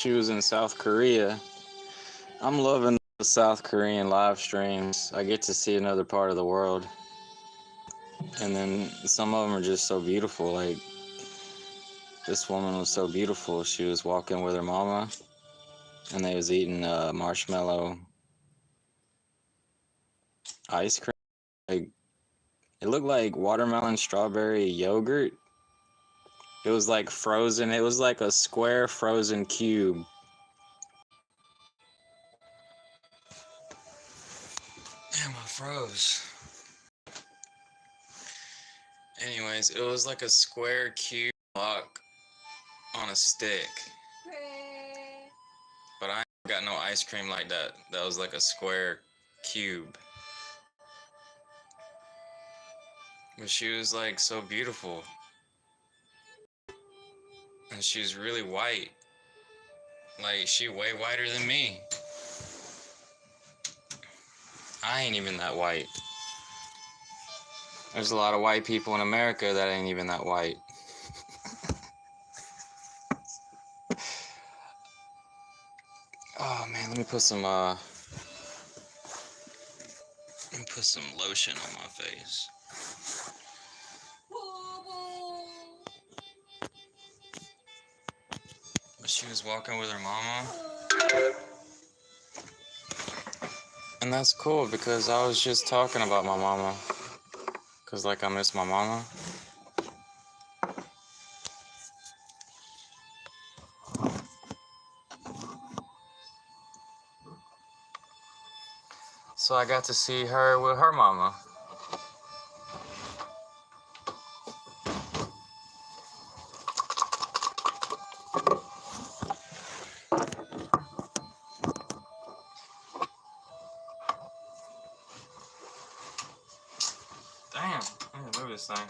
She was in South Korea. I'm loving the South Korean live streams. I get to see another part of the world. And then some of them are just so beautiful. Like, this woman was so beautiful. She was walking with her mama, and they was eating marshmallow ice cream. Like, it looked like watermelon strawberry yogurt. It was like frozen. It was like a square frozen cube. Damn, I froze. Anyways, it was like a square cube block on a stick. But I ain't got no ice cream like that. That was like a square cube. But she was like so beautiful. And she was really white. Like, she way whiter than me. I ain't even that white. There's a lot of white people in America that ain't even that white. Oh man, let me put some lotion on my face. But she was walking with her mama. And that's cool because I was just talking about my mama. Cause like I miss my mama. So I got to see her with her mama. Damn, I need to move this thing.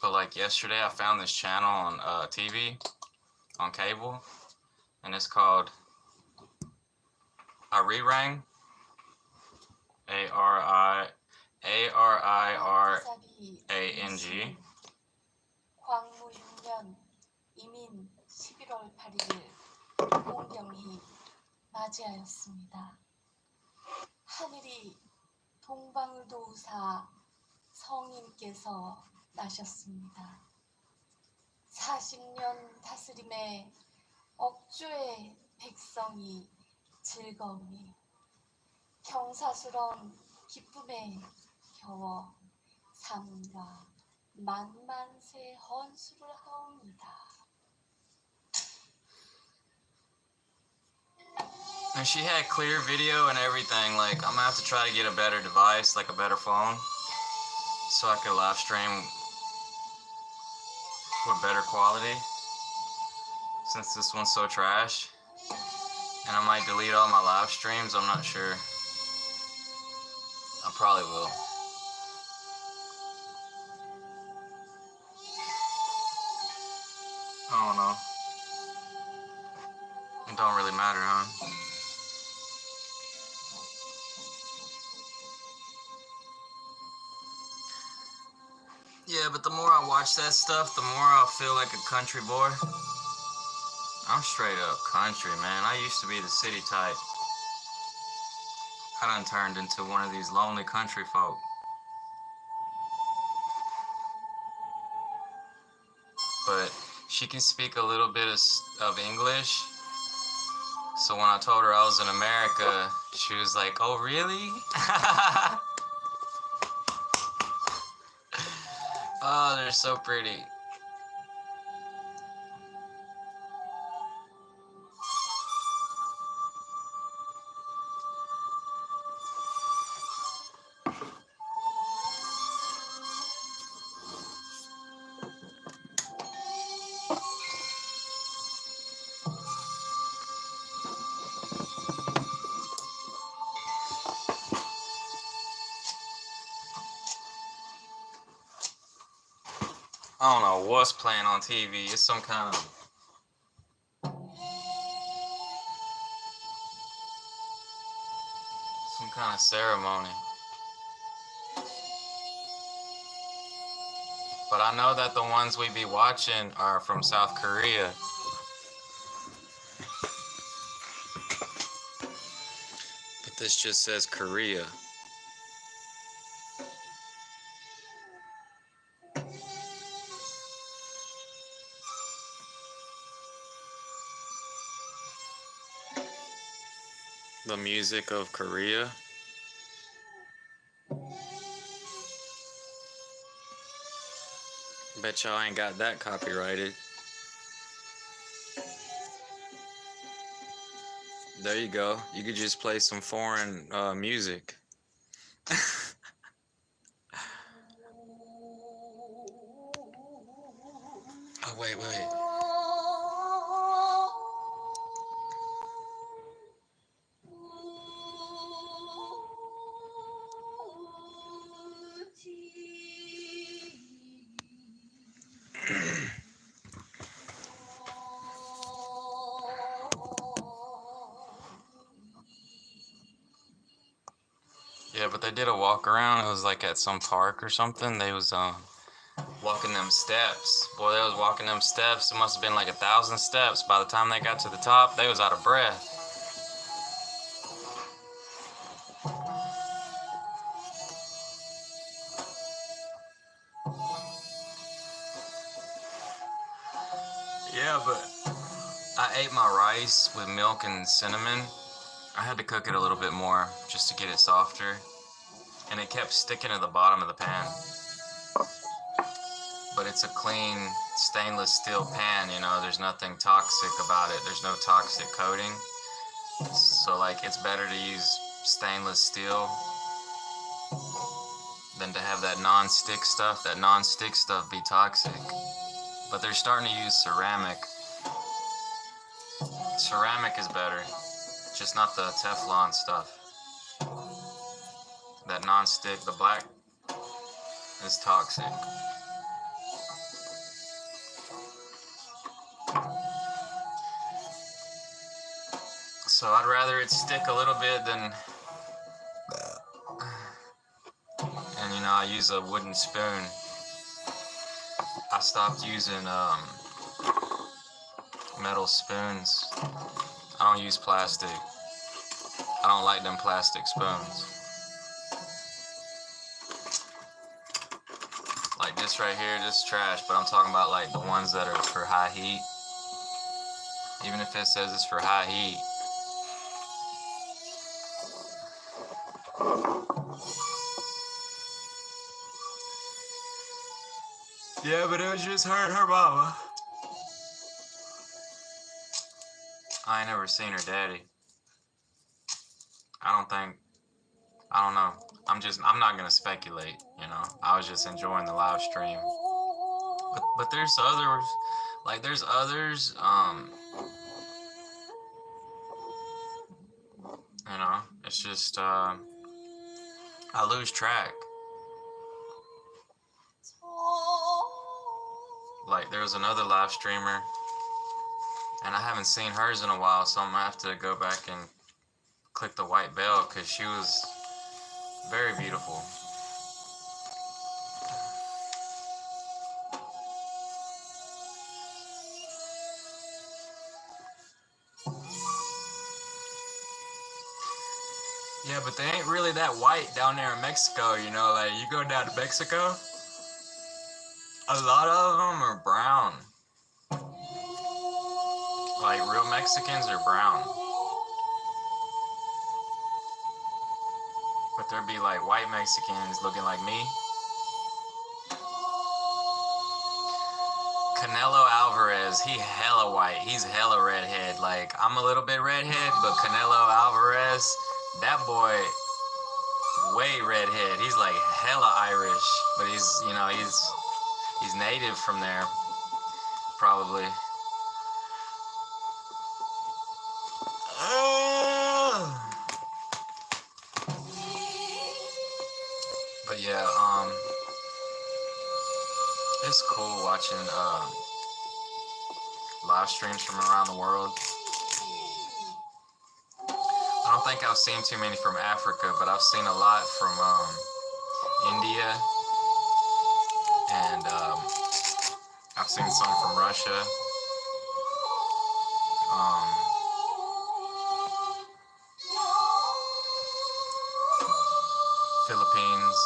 But like yesterday I found this channel on TV, on cable, and it's called Arirang. A-R-I-R-A-N-G. 광무 6년 이민 11월 8일 홍경희 맞이하였습니다. 하늘이 동방을 도우사 성인께서 나셨습니다. 40년 다스림에 억주의 백성이 즐거움이 경사스런 기쁨에 겨워 삶과 만만세 헌수를 하옵니다. And she had clear video and everything. Like, I'm gonna have to try to get a better device, like a better phone, so I could live stream with better quality, since this one's so trash. And I might delete all my live streams, I'm not sure. I probably will. I don't know. It don't really matter, huh? Yeah, but the more I watch that stuff, the more I'll feel like a country boy. I'm straight up country, man. I used to be the city type. I done turned into one of these lonely country folk. But she can speak a little bit of English. So when I told her I was in America, she was like, "Oh, really?" Oh, they're so pretty. I don't know what's playing on TV. It's some kind of ceremony. But I know that the ones we be watching are from South Korea. But this just says Korea. The music of Korea. Bet y'all ain't got that copyrighted. There you go. You could just play some foreign music. Oh, wait. Yeah, but they did a walk around. It was like at some park or something. They was walking them steps. Boy, they was walking them steps. It must have been like 1,000 steps. By the time they got to the top, they was out of breath. Yeah, but I ate my rice with milk and cinnamon. I had to cook it a little bit more just to get it softer. And it kept sticking to the bottom of the pan. But it's a clean stainless steel pan, you know, there's nothing toxic about it. There's no toxic coating. So like it's better to use stainless steel than to have that non-stick stuff. That non-stick stuff be toxic. But they're starting to use ceramic. Ceramic is better, just not the Teflon stuff. That non-stick, the black, is toxic. So I'd rather it stick a little bit than, and you know, I use a wooden spoon. I stopped using metal spoons. I don't use plastic. I don't like them plastic spoons. Like this right here, this is trash, but I'm talking about like the ones that are for high heat. Even if it says it's for high heat. Yeah, but it was just her mama. I ain't never seen her daddy. I don't know. I'm not gonna speculate, you know. I was just enjoying the live stream. But there's others, you know, it's just, I lose track. Like, there was another live streamer, and I haven't seen hers in a while, so I'm gonna have to go back and click the white bell, because she was very beautiful. Yeah, but they ain't really that white down there in Mexico, you know, like, you go down to Mexico, a lot of them are brown. Like, real Mexicans are brown. But there'd be, like, white Mexicans looking like me. Canelo Alvarez, he hella white. He's hella redhead. Like, I'm a little bit redhead, but Canelo Alvarez, that boy, way redhead. He's like hella Irish, but he's, you know, he's native from there, probably. But yeah, it's cool watching live streams from around the world. I don't think I've seen too many from Africa, but I've seen a lot from India and sing a song from Russia. Philippines,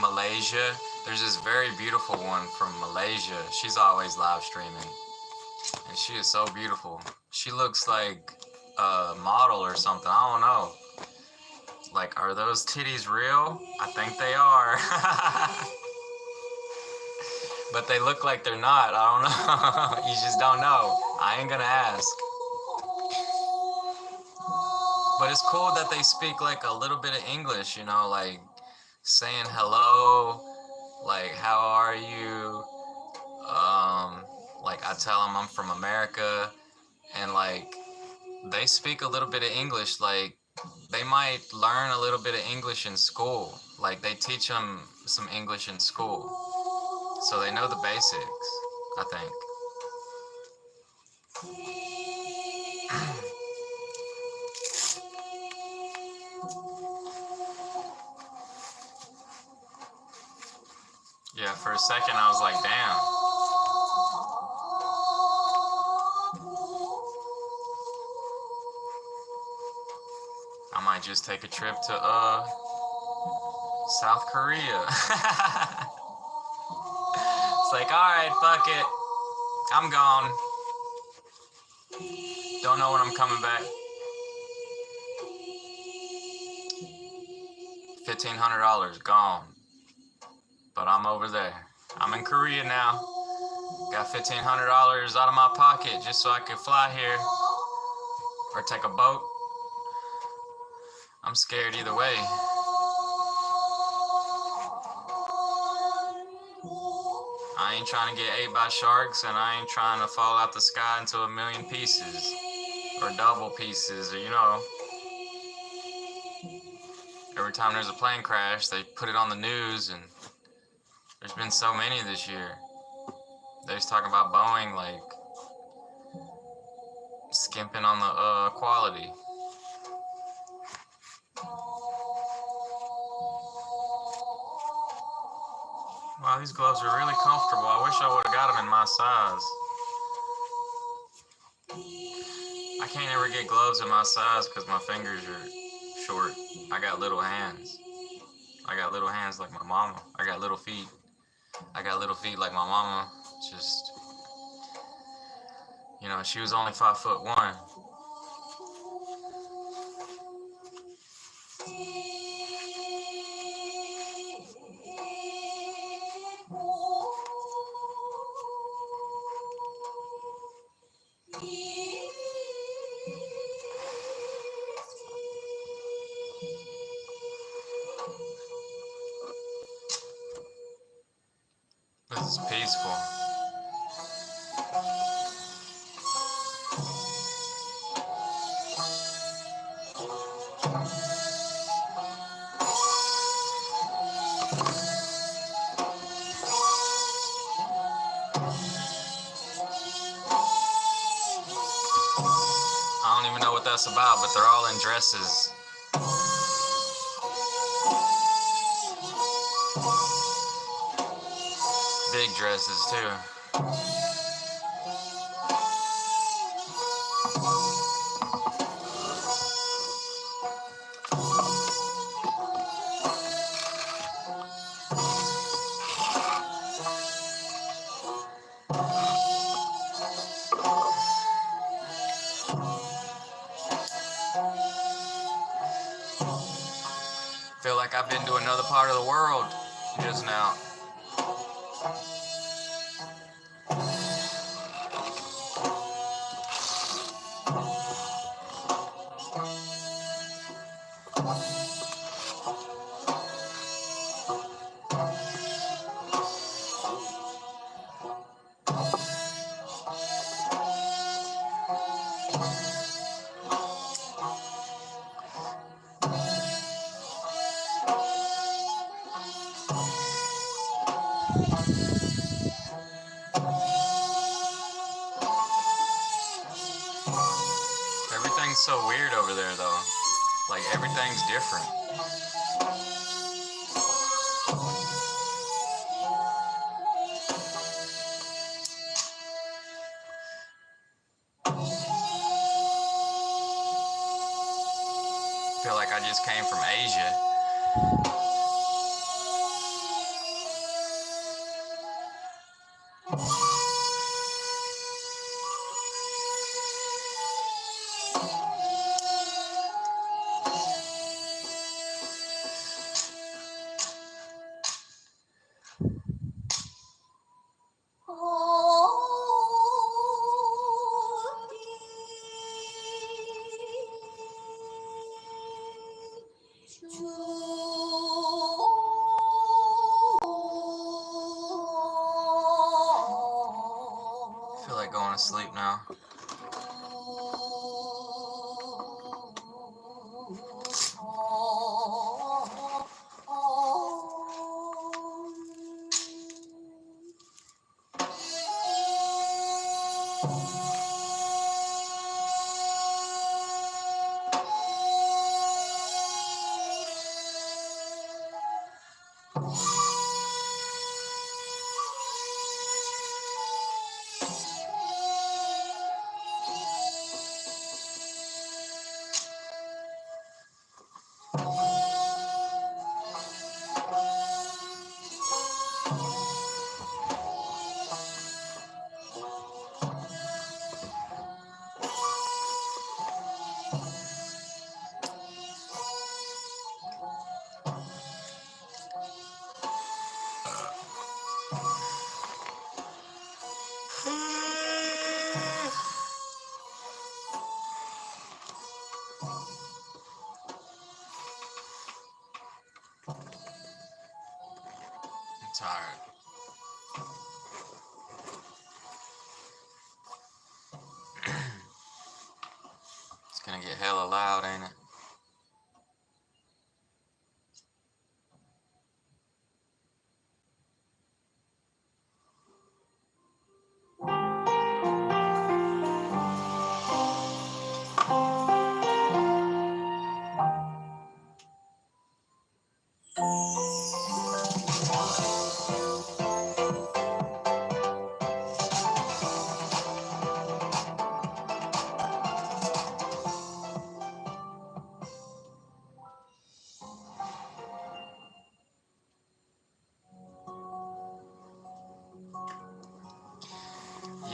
Malaysia. There's this very beautiful one from Malaysia. She's always live streaming, and she is so beautiful. She looks like a model or something. I don't know. Like, are those titties real? I think they are. But they look like they're not. I don't know. You just don't know. I ain't gonna ask. But it's cool that they speak like a little bit of English, you know, like saying hello, like how are you? Like I tell them I'm from America, and like they speak a little bit of English. Like they might learn a little bit of English in school. Like they teach them some English in school, so they know the basics, I think. Yeah, for a second I was like, damn. I might just take a trip to South Korea. It's like, alright, fuck it. I'm gone. Don't know when I'm coming back. $1,500 gone. But I'm over there. I'm in Korea now. Got $1,500 out of my pocket just so I could fly here or take a boat. I'm scared either way. I ain't trying to get ate by sharks, and I ain't trying to fall out the sky into a million pieces or double pieces, or you know. Every time there's a plane crash, they put it on the news, and there's been so many this year. They're just talking about Boeing like skimping on the quality. Wow, these gloves are really comfortable. I wish I would have got them in my size. I can't ever get gloves in my size because my fingers are short. I got little hands. I got little hands like my mama. I got little feet. I got little feet like my mama. Just, you know, she was only 5'1". This is peaceful. I don't even know what that's about, but they're all in dresses. Big dresses too. Feel like I've been to another part of the world just now. Everything's so weird over there though. Like everything's different. just came from Asia. I feel like going to sleep now. I'm tired. It's gonna get hella loud, ain't it?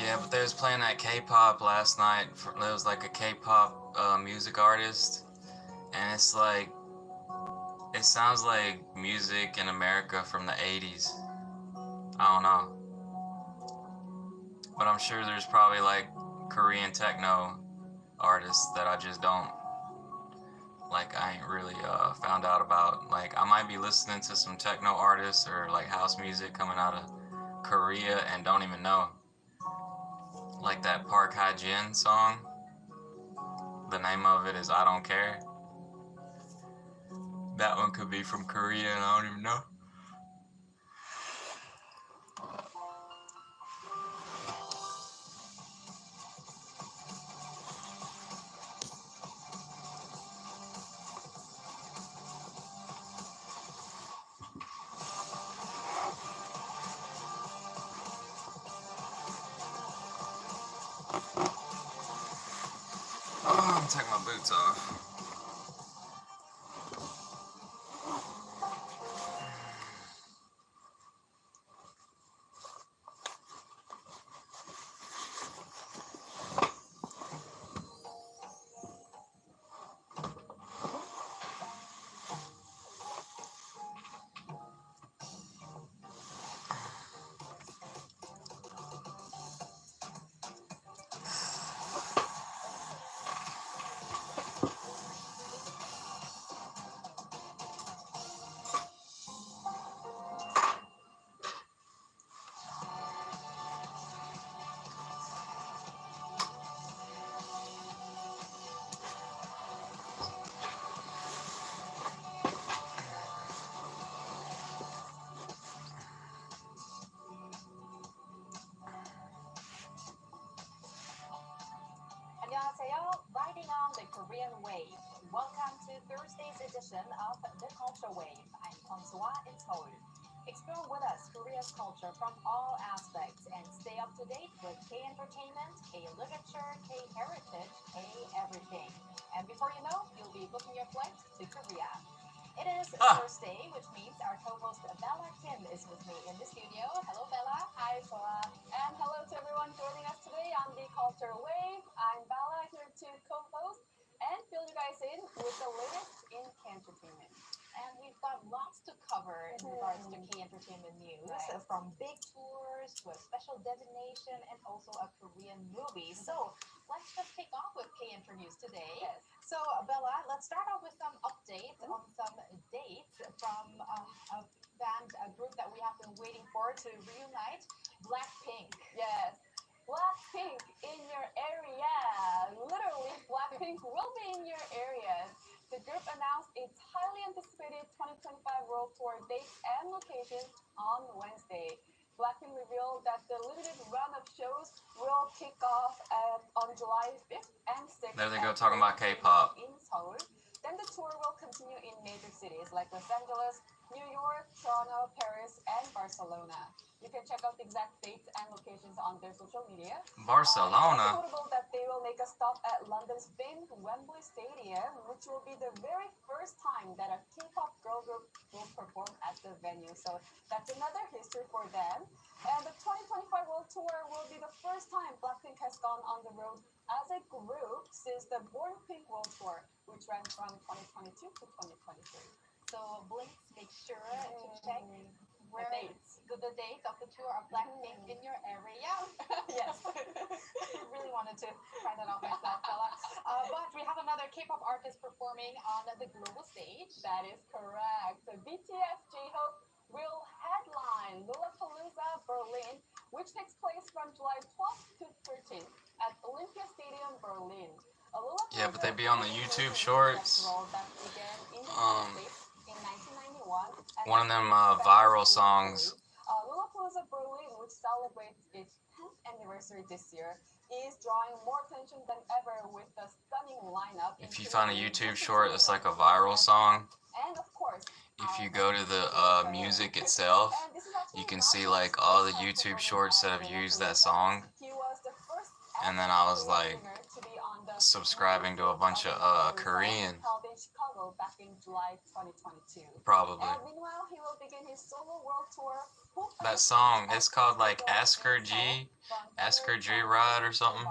Yeah, but they was playing that K-pop last night. There was like a K-pop music artist, and it's like, it sounds like music in America from the 80s. I don't know. But I'm sure there's probably like Korean techno artists that I just don't, like, I ain't really found out about. Like, I might be listening to some techno artists or like house music coming out of Korea and don't even know. Like that Park Hae-jin song. The name of it is I Don't Care. That one could be from Korea and I don't even know. Oh, I'm taking my boots off. 안녕하세요. Riding on the Korean Wave. Welcome to Thursday's edition of The Culture Wave. I'm Kwang-swa in Seoul. Explore with us Korea's culture from all aspects and stay up to date with K-entertainment, K-literature, K-heritage, K-everything. And before you know, you'll be booking your flight to Korea. It is Thursday, which means our co-host Bella Kim is with me in the studio. Hello, Bella. Hi, Soa. And hello to everyone joining us today on the Culture Wave. I'm Bella, here to co-host and fill you guys in with the latest in K-entertainment. And we've got lots to cover in regards to K-entertainment news, from big tours to a special designation and also a Korean movie. So let's just kick off with K-enter news today. Yes. So Bella, let's start off with some updates on some dates from a group that we have been waiting for to reunite, Blackpink. Yes. Blackpink in your area. Literally, Blackpink will be in your areas. The group announced its highly anticipated 2025 World Tour dates and locations on Wednesday. Blackpink revealed that the limited run of shows will kick off on July 5th and 6th. There they go, talking about K-pop. In Seoul. Then the tour will continue in major cities like Los Angeles, New York, Toronto, Paris, and Barcelona. You can check out the exact dates and locations on their social media. Barcelona. It's notable that they will make a stop at London's famed Wembley Stadium, which will be the very first time that a K-pop girl group will perform at the venue. So that's another history for them. And the 2025 World Tour will be the first time Blackpink has gone on the road as a group since the Born Pink World Tour, which ran from 2022 to 2023. So Blinks, make sure to check where the dates of the tour of Blackpink in your area. Yes. I really wanted to try that out myself, Bella. But we have another K-pop artist performing on the global stage. That is correct. So BTS J-Hope will headline Lollapalooza Berlin, which takes place from July 12th to 13th at Olympia Stadium, Berlin. Yeah, but they be on the YouTube shorts. In 1991, One of them viral songs. Lollapalooza Berlin, which celebrates its 10th anniversary this year, is drawing more attention than ever with the stunning lineup. If you find a YouTube short that's like a viral song, and of course, if you go to the music itself, you can see like all the YouTube shorts that have used that song. And then I was like subscribing to a bunch of Korean. Back in July 2022. Probably. And meanwhile, he will begin his solo world tour. That song, it's called like Ask Her G Ride or something.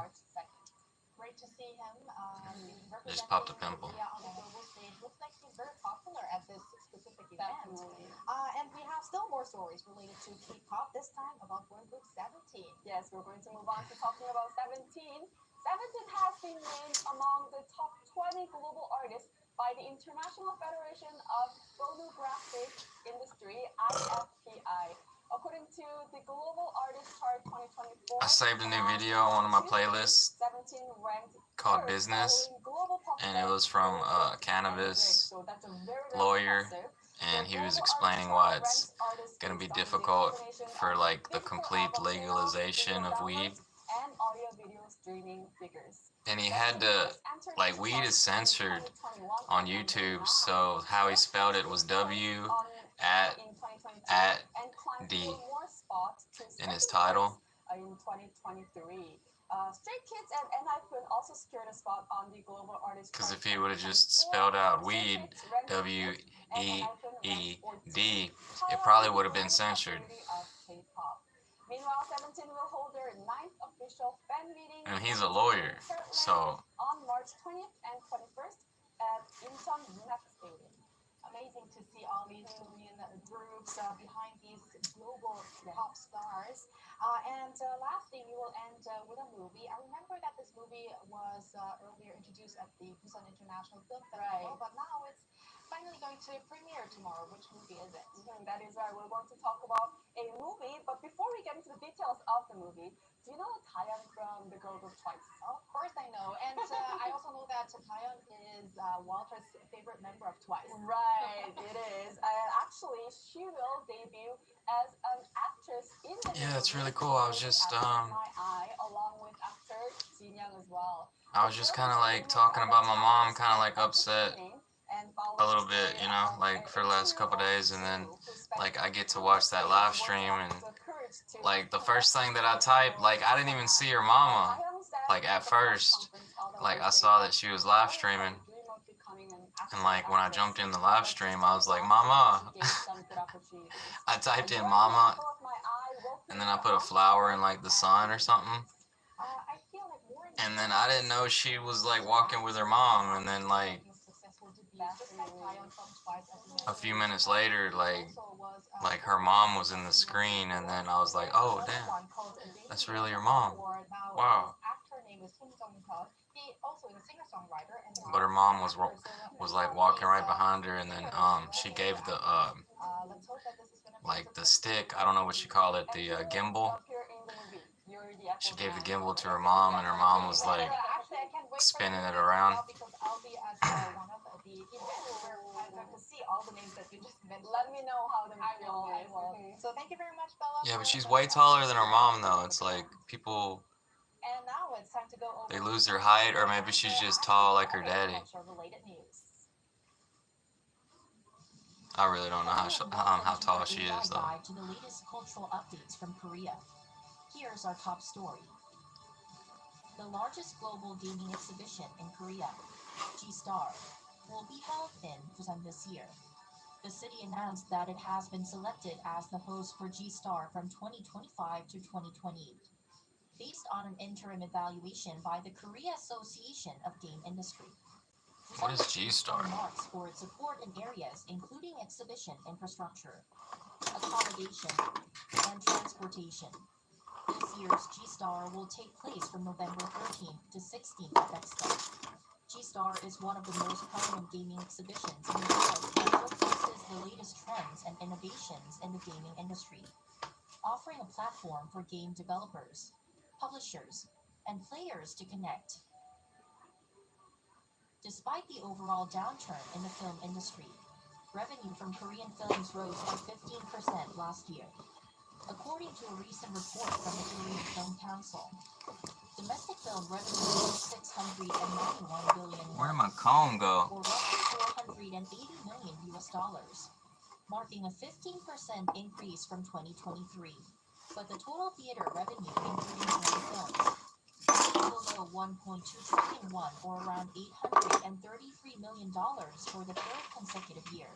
Great to see him. Just popped a pimple. On the global stage. Looks like he's very popular at this specific event. And we have still more stories related to K-pop, this time about boy group 17. Yes, we're going to move on to talking about 17. 17 has been named among the top 20 global artists by the International Federation of Phonographic Industry, IFPI. According to the Global Artist Chart 2024, I saved a new video on one of my playlists called Business, and it was from a cannabis lawyer, and he was explaining why it's going to be difficult for like the complete legalization of weed. And audio video streaming figures. And he had to, like, weed is censored on YouTube, so how he spelled it was W at D in his title. In 2023. Stray Kids and NIQUIN also secured a spot on the Global Artist. Because if he would have just spelled out weed, W-E-E-D, it probably would have been censored. Meanwhile, 17 will hold their 9th official fan meeting. And he's a lawyer, so. On March 20th and 21st at Incheon Yunak Stadium. Amazing to see all these Korean groups behind these global pop stars. And lastly, we will end with a movie. I remember that this movie was earlier introduced at the Busan International Film Festival, but now it's finally going to premiere tomorrow. Which movie is it? That is right. We're going to talk about a movie, but before we get into the details of the movie, do you know Taeyeon from the girl group Twice? Of course I know, and I also know that Taeyeon is Walter's favorite member of Twice. Right, it is. Actually, she will debut as an actress in the movie. Yeah, that's really cool. I was just My Eye, along with actor Jin Young as well. I was just kind of like talking about my mom, kind of like upset a little bit, you know, like for the last couple days, and then like I get to watch that live stream, and like the first thing that I typed, like I didn't even see her mama, like at first, like I saw that she was live streaming, and like when I jumped in the live stream, I was like, "Mama." I typed in "Mama," and then I put a flower in like the sun or something. And then I didn't know she was like walking with her mom, and then like a few minutes later, like her mom was in the screen, and then I was like, oh damn, that's really your mom. Wow. But her mom was like walking right behind her, and then she gave the like the stick, I don't know what you call it, the gimbal. She gave the gimbal to her mom, and her mom was like spinning it around. Let me know how the video is. So thank you very much, Bella. Yeah, but she's way taller than her mom, though. It's like people, And now it's time to go over they lose their height, or maybe she's just tall like her daddy. I really don't know how tall she is, though. To the latest cultural updates from Korea. Here's our top story. The largest global gaming exhibition in Korea, G-Star, will be held in Busan this year. The city announced that it has been selected as the host for G-Star from 2025 to 2028, based on an interim evaluation by the Korea Association of Game Industry. What is G-Star? Remarks for its support in areas including exhibition infrastructure, accommodation, and transportation. This year's G-Star will take place from November 13th to 16th at Expo. G-Star is one of the most prominent gaming exhibitions in the world and showcases the latest trends and innovations in the gaming industry, offering a platform for game developers, publishers, and players to connect. Despite the overall downturn in the film industry, revenue from Korean films rose by 15% last year, according to a recent report from the Korean Film Council. Domestic film revenue was 691 billion. Where did my comb go? Or roughly $480 million, marking a 15% increase from 2023. But the total theater revenue, including foreign films, below 1.2 trillion won, or around $833 million for the third consecutive year,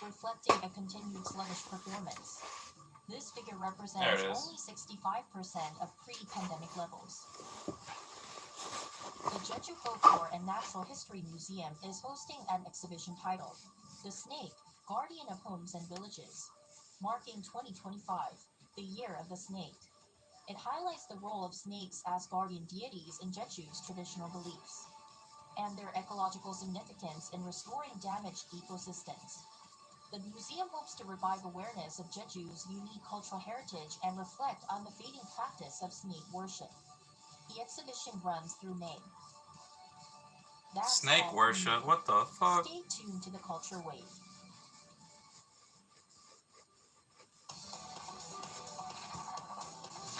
reflecting a continued sluggish performance. This figure represents only 65% of pre-pandemic levels. The Jeju Folklore and Natural History Museum is hosting an exhibition titled The Snake, Guardian of Homes and Villages, marking 2025, the year of the snake. It highlights the role of snakes as guardian deities in Jeju's traditional beliefs, and their ecological significance in restoring damaged ecosystems. The museum hopes to revive awareness of Jeju's unique cultural heritage and reflect on the fading practice of snake worship. The exhibition runs through May. That's Snake worship? What the fuck? Stay tuned to the Culture Wave.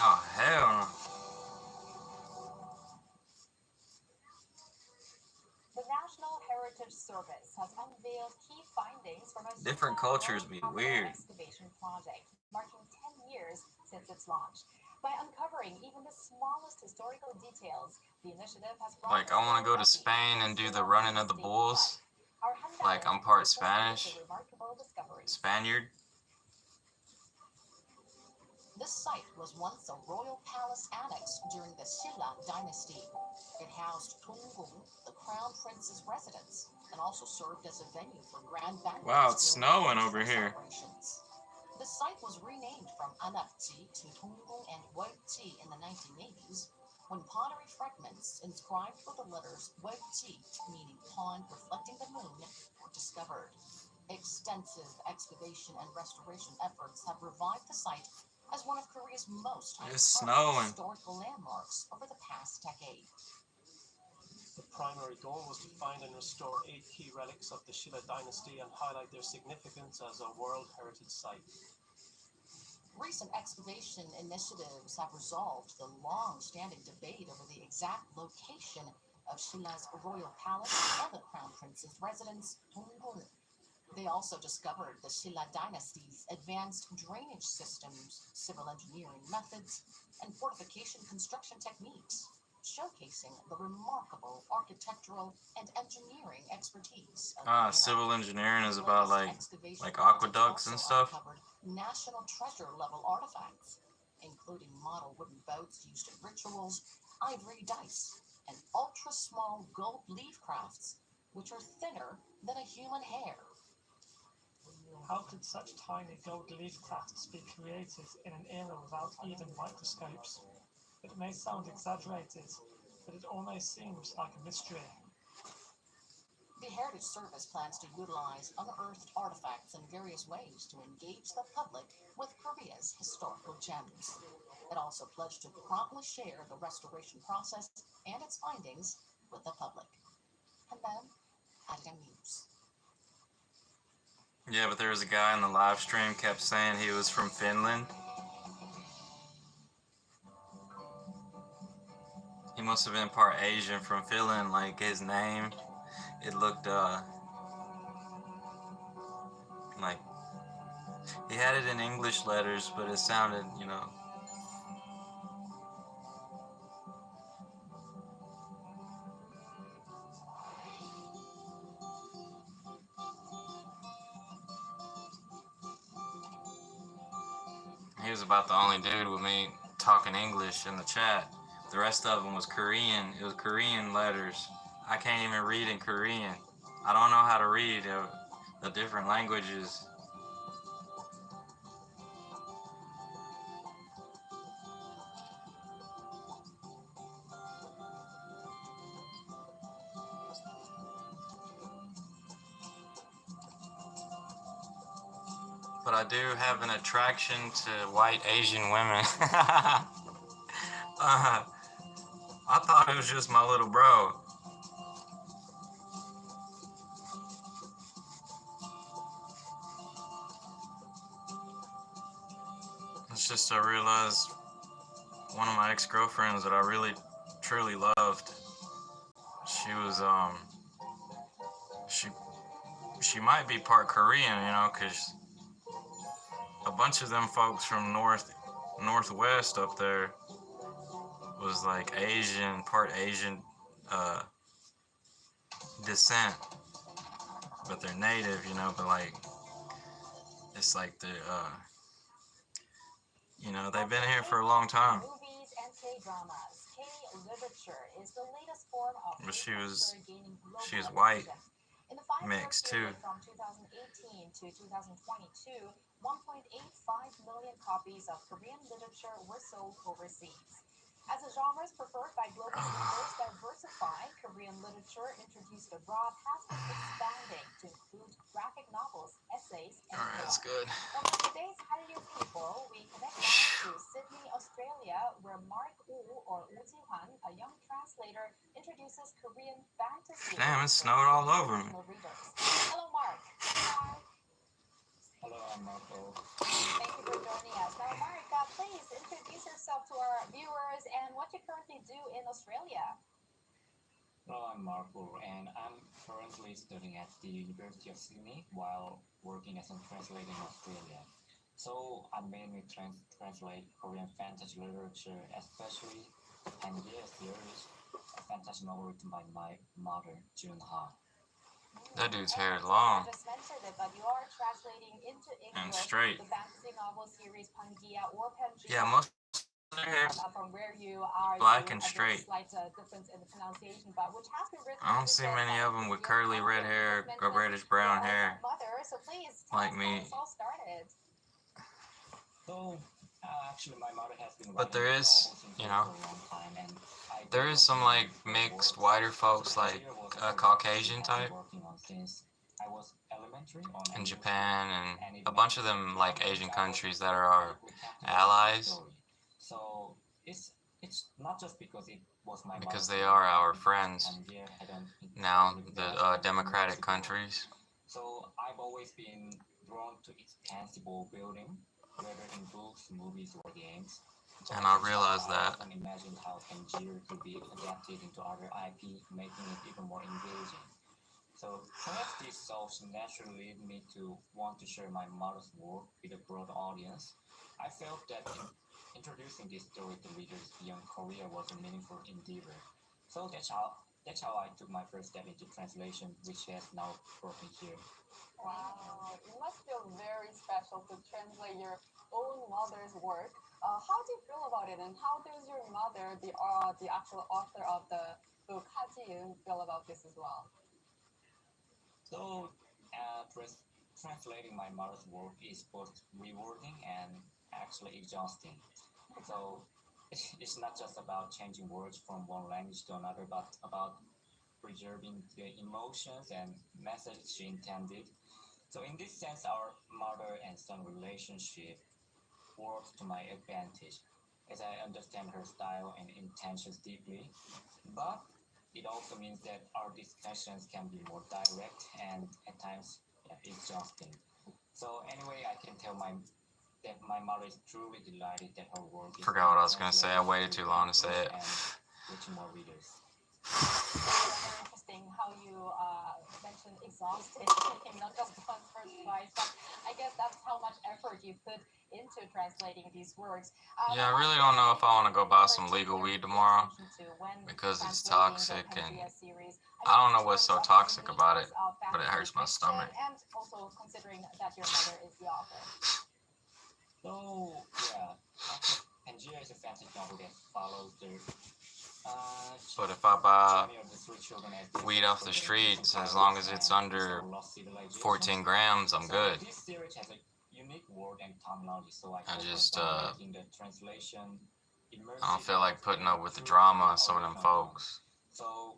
Oh, hell no. The National Heritage Service has unveiled key findings from a Different cultures be weird. excavation project, marking 10 years since its launch. By uncovering even the smallest historical details, the initiative has brought Like, I want to go to Spain and do the running of the bulls. Like, I'm part Spanish. Spaniard. This site was once a royal palace annex during the Silla dynasty. It housed Tunggung, the crown prince's residence, and also served as a venue for grand banquets. Wow, it's snowing over here. The site was renamed from Anapti to Tunggung and Weipti in the 1980s, when pottery fragments inscribed with the letters Weipti, meaning pond reflecting the moon, were discovered. Extensive excavation and restoration efforts have revived the site as one of Korea's most historical landmarks over the past decade. The primary goal was to find and restore 8 key relics of the Silla dynasty and highlight their significance as a World Heritage Site. Recent excavation initiatives have resolved the long-standing debate over the exact location of Silla's royal palace and the crown prince's residence, Tunggung. They also discovered the Silla dynasty's advanced drainage systems, civil engineering methods, and fortification construction techniques, showcasing the remarkable architectural and engineering expertise of the era. Civil engineering is The about latest like excavation aqueducts projects and also stuff. uncovered national treasure level artifacts, including model wooden boats used in rituals, ivory dice, and ultra small gold leaf crafts, which are thinner than a human hair. How could such tiny gold leaf crafts be created in an era without even microscopes? It may sound exaggerated, but it almost seems like a mystery. The Heritage Service plans to utilize unearthed artifacts in various ways to engage the public with Korea's historical gems. It also pledged to promptly share the restoration process and its findings with the public. And then, adding news. Yeah, but there was a guy in the live stream kept saying he was from Finland. He must have been part Asian from Finland, like his name. It looked like he had it in English letters, but it sounded, you know. He was about the only dude with me talking English in the chat. The rest of them was Korean. It was Korean letters. I can't even read in Korean. I don't know how to read the different languages. But I do have an attraction to white Asian women. I thought it was just my little bro. It's just I realized one of my ex-girlfriends that I really truly loved. She was she might be part Korean, you know, 'cause a bunch of them folks from northwest up there was like Asian, part Asian descent, but they're native, you know, but like it's like the you know, they've been here for a long time. Movies and K-dramas. K-literature is the latest form of But she was gaining global white attention. In the 5-year mixed too. period from 2018 to 2022, 1.85 million copies of Korean literature were sold overseas. As the genres preferred by global readers diversify, Korean literature introduced abroad has been expanding to include graphic novels, essays, and Alright, that's more. good. Now, for today's Hallyu People, we connect back to Sydney, Australia, where Mark Woo, or Woo Ji-hwan, a young translator, introduces Korean fantasy. Damn, it snowed all over me. Readers. Hello, Mark. Hi. Hello, I'm Marco. Thank you for joining us. Now, Mark, please introduce yourself to our viewers and what you currently do in Australia. Hello, I'm Marco, and I'm currently studying at the University of Sydney while working as a translator in Australia. So I mainly translate Korean fantasy literature, especially Pangea series, a fantasy novel written by my mother, Jun-ha. That dude's hair is I long just mentioned it, but you are translating into English and straight. the fantasy novel series Pangea or Pangea. Yeah, most of their hair From where you are, black and straight. Slight difference in the pronunciation, but which has been written. I don't see many of them with curly red hair or reddish brown hair Mother, so please like me. all started. So actually, my mother has been. But there is, you know, for a long time, and there is some like mixed whiter folks, like Caucasian type working on since I was elementary on in Japan, and a bunch of them like Asian countries that are our allies. So it's not just because it was my because they are our friends now, the democratic countries. So I've always been drawn to expansible building, whether in books, movies, or games. And I realized that. I imagined how Tangier could be adapted into other IP, making it even more engaging. So perhaps these thoughts naturally lead me to want to share my mother's work with a broad audience. I felt that introducing this story to readers beyond Korea was a meaningful endeavor. So that's how I took my first step into translation, which has now brought me here. Wow, it must feel very special to translate your own mother's work. How do you feel about it, and how does your mother, the actual author of the book, Ha Ji-eun, feel about this as well? So, translating my mother's work is both rewarding and actually exhausting. So, it's not just about changing words from one language to another, but about preserving the emotions and message she intended. So, in this sense, our mother and son relationship works to my advantage, as I understand her style and intentions deeply. But it also means that our discussions can be more direct and at times, yeah, exhausting. So anyway, I can tell that my mother is truly delighted that her work is Forgot what I was gonna say. I waited too long to say it. and reaching more readers. Very interesting how you mentioned exhausted, not just once or twice, but I guess that's how much effort you put into translating these words. Yeah, I really don't know if I want to go buy some legal weed tomorrow because it's toxic, and I don't know what's so toxic about it, but it hurts my stomach. And also considering that your mother is the author. So yeah, Pangea is a fantasy novel that follows the But if I buy journey of the three children as weed off the streets, as long as it's under 14 grams, I'm good. This series has a unique word and terminology, so I just, making the translation immersive. I don't feel like putting up with the drama of some of them folks. So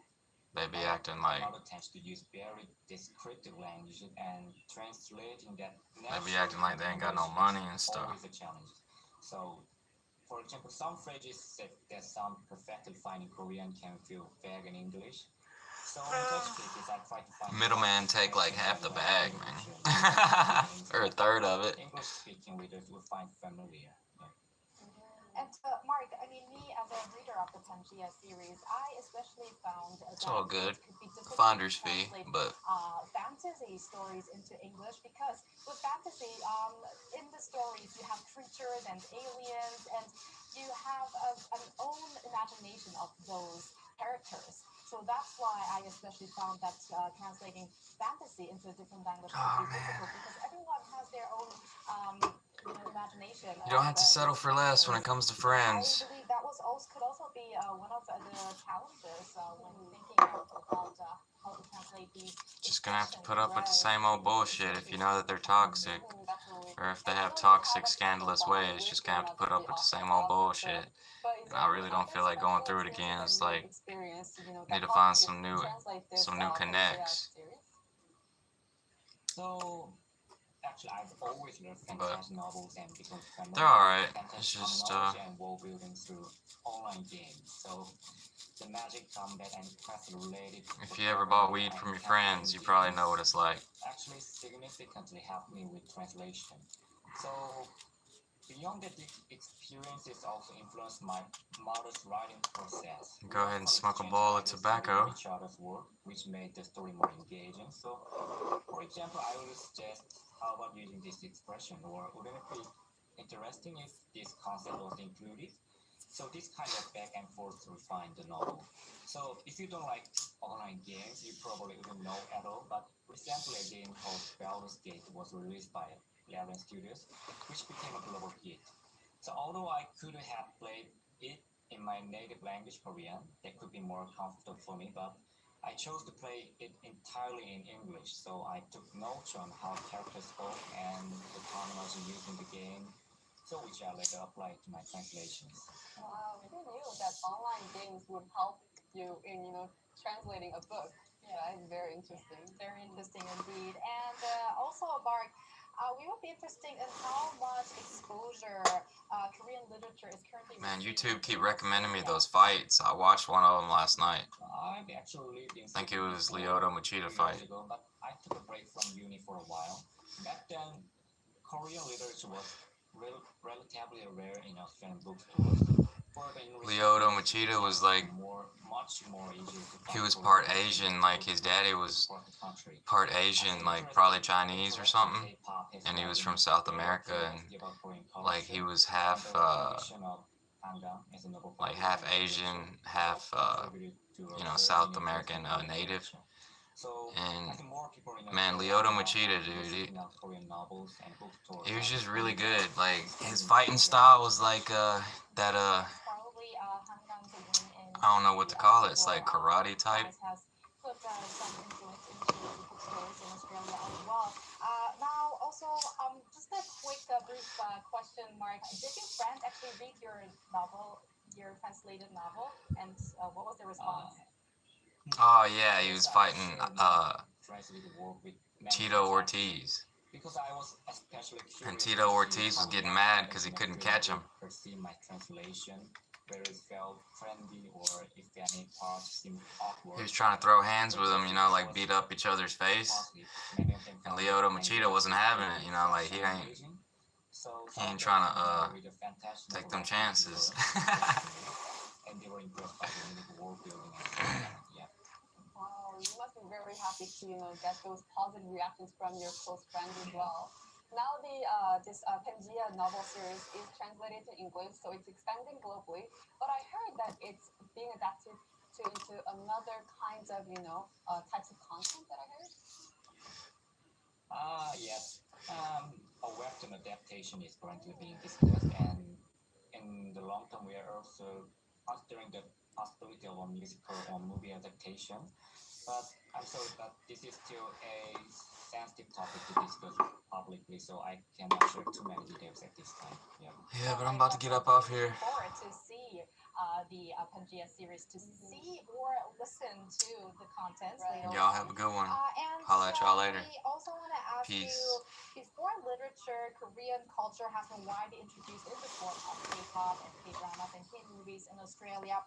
They be acting like my mother tends to use very descriptive language, and translating that they be acting like they ain't got no money and stuff. always a challenge. So, for example, some phrases that sound perfectly fine in Korean can feel vague in English. So in such cases, I try to find Middleman take like half the bag, man. Or a third of it. English-speaking readers will find familiar. And Mark, I mean, me as a reader of the Pangea series, I especially found It's all good. it could be difficult Finder's to fee, translate, but fantasy stories into English, because with fantasy, in the stories you have creatures and aliens, and you have an own imagination of those characters. So that's why I especially found that translating fantasy into a different language could be difficult, because everyone has their own imagination. you don't have to settle for less when it comes to friends. I believe that could also be one of the challenges when thinking about how to translate these. Just gonna have to put up with the same old bullshit if you know that they're toxic. Or if they have toxic, scandalous ways, just gonna have to put up with the same old bullshit. And I really don't feel like going through it again. It's like, need to find some new connects. So, actually, I've always loved fantasy novels and become familiar They're alright. with It's fantasy just, knowledge and world building through online games. So, the magic, combat, and quest related. If you ever bought weed from your friends, you probably know what it's like. Actually, significantly helped me with translation. So, beyond that, the experiences also influenced my mother's writing process. Go ahead and smoke a bowl of tobacco. Each other's work, which made the story more engaging. So, for example, I would suggest, how about using this expression, or wouldn't it be interesting if this concept was included? So this kind of back and forth refined the novel. So if you don't like online games, you probably wouldn't know at all. But recently, a game called Baldur's Gate was released by Larian Studios, which became a global hit. So although I could have played it in my native language, Korean, that could be more comfortable for me, but I chose to play it entirely in English. So I took notes on how characters spoke and the terminology used in the game, so which I later applied to my translations. Wow, who knew that online games would help you in, translating a book? Yeah, it's very interesting. Very interesting indeed. And also, Mark, we would be interested in how much exposure Korean literature is currently. Man, YouTube keep recommending me those fights. I watched one of them last night. I've actually lived in I think it was Lyoto Machida fight. ago, but I took a break from uni for a while. Back then, Korean literature was relatively rare in Australian bookstores. Lyoto Machida was like, much more easier to he was find part for Asian, like his daddy was for the country. part Asian, like probably Chinese or something, and he was from South America, and like he was half like half Asian, half South American native. And man, Lyoto Machida, dude, he was just really good. Like his fighting style was like that Probably Han Gang to win in I don't know what to call it. It's like karate type. has put some influence into the bookstores in Australia as well. Now, also, just a quick, brief question, Mark. Did your friend actually read your novel, your translated novel, and what was the response? Oh yeah, he was fighting Tito Ortiz. Because I was especially curious. And Tito Ortiz was getting mad because he couldn't catch him. Perceive my translation, whether it felt friendly or if any parts seemed awkward. He was trying to throw hands with him, like beat up each other's face. And Lyoto Machida wasn't having it, like he ain't trying to take them chances. And they were impressed by the world building. Yeah. Wow, you must be very happy to get those positive reactions from your close friends as well. Now this Pangea novel series is translated to English, so it's expanding globally. But I heard that it's being adapted into another kinds of types of content that I heard. Yes. A Western adaptation is currently being discussed, and in the long term, we are also considering the possibility of a musical or movie adaptation. But I'm sorry that this is still a sensitive topic to discuss publicly, so I cannot share too many details at this time. Yeah, but I'm about to get up off here. Looking forward to see the Pangea series, to see or listen to the content. Right. Y'all have a good one. And Holla at y'all later. We also want to ask Peace. you, before literature, Korean culture has been widely introduced in the form of K-pop and K-dramas and K-movies in Australia.